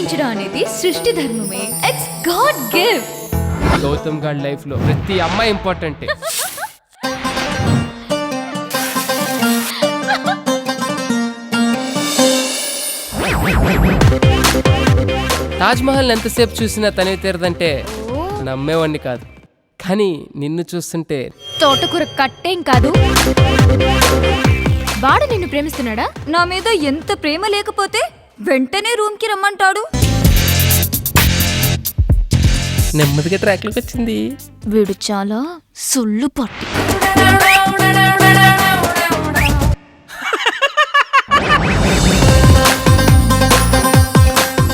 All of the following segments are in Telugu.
ప్రేమించడం అనేది సృష్టి ధర్మమే. It's God gift. గౌతమ్ గారి లైఫ్ లో ప్రతి అమ్మాయి ఇంపార్టెంట్. తాజ్ మహల్ ఎంతసేపు చూసినా తనివి తీరదంటే నమ్మేవాడిని కాదు, కానీ నిన్ను చూస్తుంటే తోటకూర కట్టేం కాదు. వాడు నిన్ను ప్రేమిస్తున్నాడా? నా మీద ఎంత ప్రేమ లేకపోతే వెంటనే రూమ్ కి రమ్మంటాడు. నెమ్మదిగా ట్రాక్లోకి వచ్చింది. వీడు చాలా సుళ్ళు పట్టి.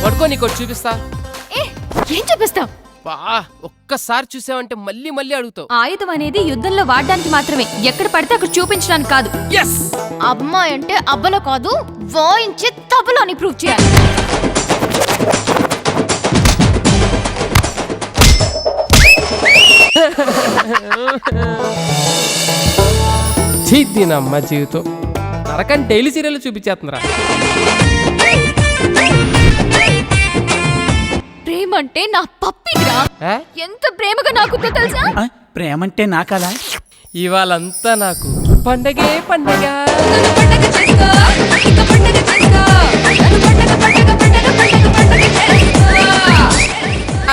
పడుకో, నీకు చూపిస్తా. ఏం చూపిస్తావు? బా, ఒక్కసారి చూసావంటే మళ్ళీ మళ్ళీ అడుగుతావు. ఆయుధం అనేది యుద్ధంలో వాడడానికి మాత్రమే, ఎక్కడ పడితే అక్కడ చూపించడానికి కాదు. ఎస్, అమ్మాయి అంటే అబ్బలో కాదు, వాయించే తబలో అని ప్రూవ్ చేయాలి. దీనమ్మ జీవితం నరకని డైలీ సీరియల్ చూపించేస్తుందిరా. ప్రేమ అంటే నా పప్పిదిరా. ఎంత ప్రేమగా నాకుందో తెలుసా? ప్రేమంటే నాకలా. ఇవాళంతా నాకు పండగే పండగ.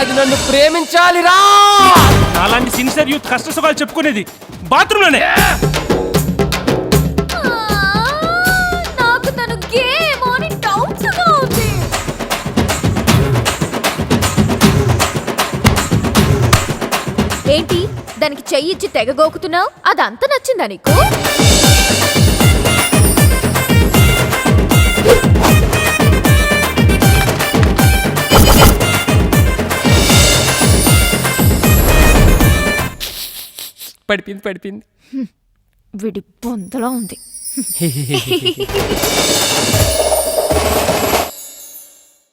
అది నన్ను ప్రేమించాలిరా. అలాంటి సిన్సియర్ యూత్ కష్ట సుఖాలు చెప్పుకునేది బాత్రూమ్ లోనే. నాకు తను గేమ్ అని డౌట్స్ గా ఉంది. ఏంటి దానికి చెయ్యి ఇచ్చి తెగగోకుతున్నావు? అదంతా నచ్చిందా నీకు? పడిపోయింది. విడి పొందలా ఉంది.